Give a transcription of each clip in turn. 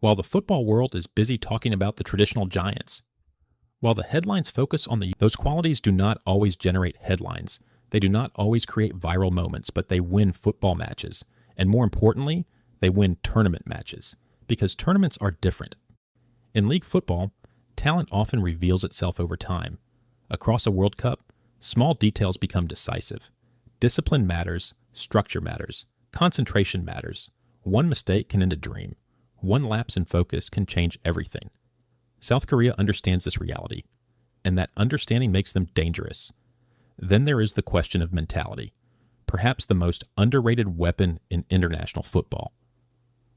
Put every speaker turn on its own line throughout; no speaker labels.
while the football world is busy talking about the traditional giants. While the headlines focus on those qualities do not always generate headlines. They do not always create viral moments, but they win football matches. And more importantly, they win tournament matches, because tournaments are different. In league football, talent often reveals itself over time. Across a World Cup, small details become decisive. Discipline matters, structure matters, concentration matters. One mistake can end a dream. One lapse in focus can change everything. South Korea understands this reality, and that understanding makes them dangerous. Then there is the question of mentality, perhaps the most underrated weapon in international football.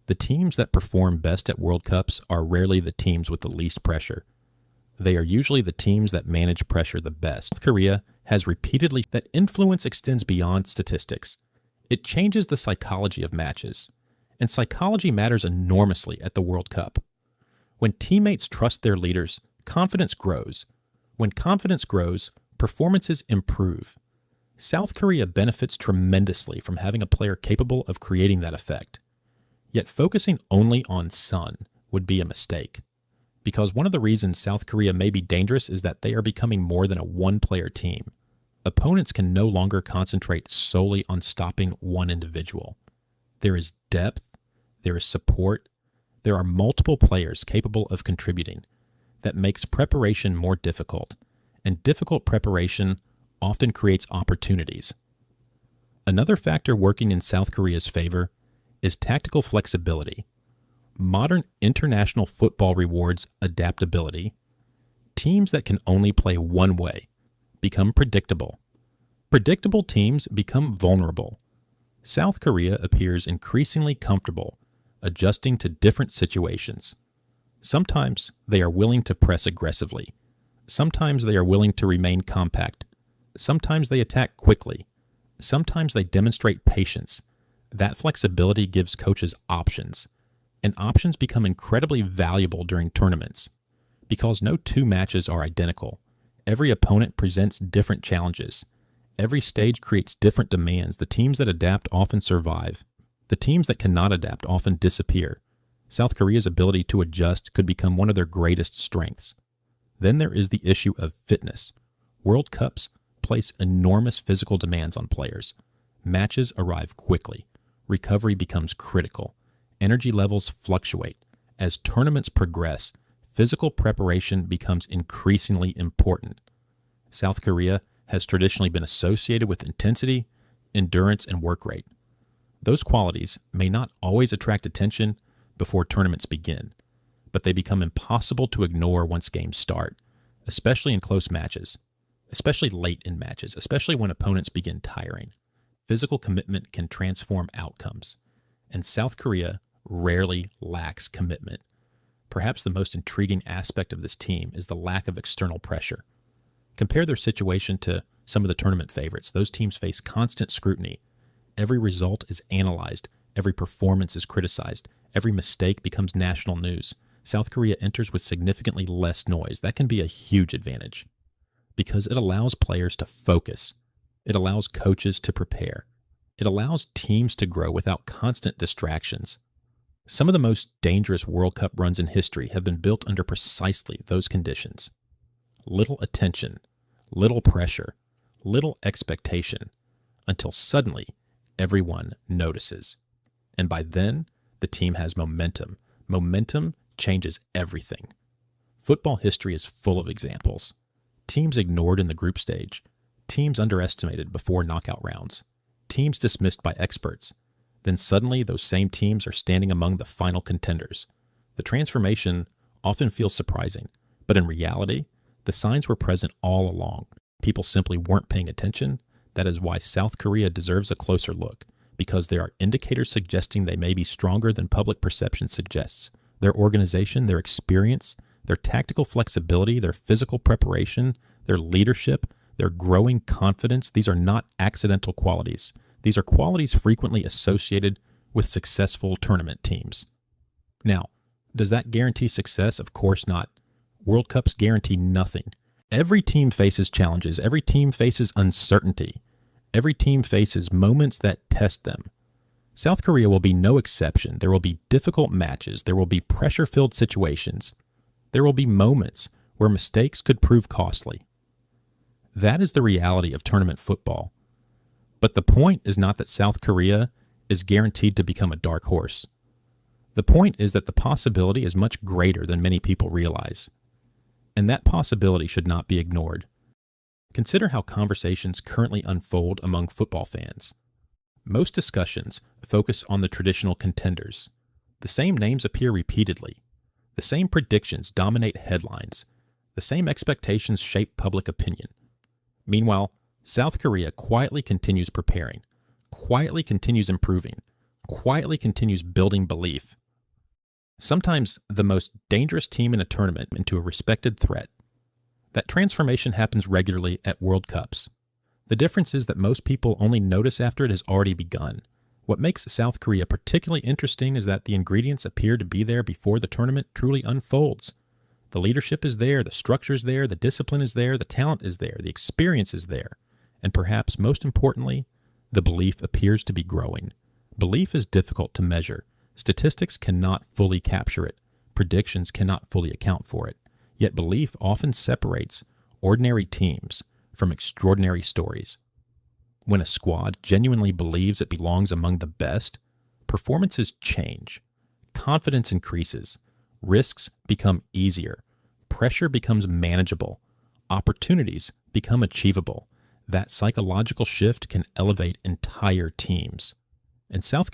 The teams that perform best at World Cups are rarely the teams with the least pressure. They are usually the teams that manage pressure the best. South Korea has repeatedly that influence extends beyond statistics. It changes the psychology of matches, and psychology matters enormously at the World Cup. When teammates trust their leaders, confidence grows. When confidence grows, performances improve. South Korea benefits tremendously from having a player capable of creating that effect. Yet focusing only on Son would be a mistake, because one of the reasons South Korea may be dangerous is that they are becoming more than a one-player team. Opponents can no longer concentrate solely on stopping one individual. There is depth, there is support, there are multiple players capable of contributing. That makes preparation more difficult, and difficult preparation often creates opportunities. Another factor working in South Korea's favor is tactical flexibility. Modern international football rewards adaptability. Teams that can only play one way become predictable. Predictable teams become vulnerable. South Korea appears increasingly comfortable adjusting to different situations. Sometimes they are willing to press aggressively. Sometimes they are willing to remain compact. Sometimes they attack quickly. Sometimes they demonstrate patience. That flexibility gives coaches options, and options become incredibly valuable during tournaments. Because no two matches are identical, every opponent presents different challenges. Every stage creates different demands. The teams that adapt often survive. The teams that cannot adapt often disappear. South Korea's ability to adjust could become one of their greatest strengths. Then there is the issue of fitness. World Cups place enormous physical demands on players. Matches arrive quickly. Recovery becomes critical. Energy levels fluctuate. As tournaments progress, physical preparation becomes increasingly important. South Korea has traditionally been associated with intensity, endurance, and work rate. Those qualities may not always attract attention before tournaments begin, but they become impossible to ignore once games start, especially in close matches, especially late in matches, especially when opponents begin tiring. Physical commitment can transform outcomes, and South Korea rarely lacks commitment. Perhaps the most intriguing aspect of this team is the lack of external pressure. Compare their situation to some of the tournament favorites. Those teams face constant scrutiny. Every result is analyzed. Every performance is criticized. Every mistake becomes national news. South Korea enters with significantly less noise. That can be a huge advantage because it allows players to focus. It allows coaches to prepare. It allows teams to grow without constant distractions. Some of the most dangerous World Cup runs in history have been built under precisely those conditions. Little attention, little pressure, little expectation, until suddenly everyone notices. And by then, the team has momentum. Momentum changes everything. Football history is full of examples. Teams ignored in the group stage. Teams underestimated before knockout rounds. Teams dismissed by experts. Then suddenly those same teams are standing among the final contenders. The transformation often feels surprising, but in reality, the signs were present all along. People simply weren't paying attention. That is why South Korea deserves a closer look, because there are indicators suggesting they may be stronger than public perception suggests. Their organization, their experience, their tactical flexibility, their physical preparation, their leadership, their growing confidence, these are not accidental qualities. These are qualities frequently associated with successful tournament teams. Now, does that guarantee success? Of course not. World Cups guarantee nothing. Every team faces challenges. Every team faces uncertainty. Every team faces moments that test them. South Korea will be no exception. There will be difficult matches. There will be pressure-filled situations. There will be moments where mistakes could prove costly. That is the reality of tournament football. But the point is not that South Korea is guaranteed to become a dark horse. The point is that the possibility is much greater than many people realize. And that possibility should not be ignored. Consider how conversations currently unfold among football fans. Most discussions focus on the traditional contenders. The same names appear repeatedly. The same predictions dominate headlines. The same expectations shape public opinion. Meanwhile, South Korea quietly continues preparing, quietly continues improving, quietly continues building belief. Sometimes the most dangerous team in a tournament into a respected threat. That transformation happens regularly at World Cups. The difference is that most people only notice after it has already begun. What makes South Korea particularly interesting is that the ingredients appear to be there before the tournament truly unfolds. The leadership is there, the structure is there, the discipline is there, the talent is there, the experience is there, and perhaps most importantly, the belief appears to be growing. Belief is difficult to measure. Statistics cannot fully capture it. Predictions cannot fully account for it. Yet belief often separates ordinary teams from extraordinary stories. When a squad genuinely believes it belongs among the best, performances change, confidence increases, risks become easier, pressure becomes manageable, opportunities become achievable. That psychological shift can elevate entire teams. And South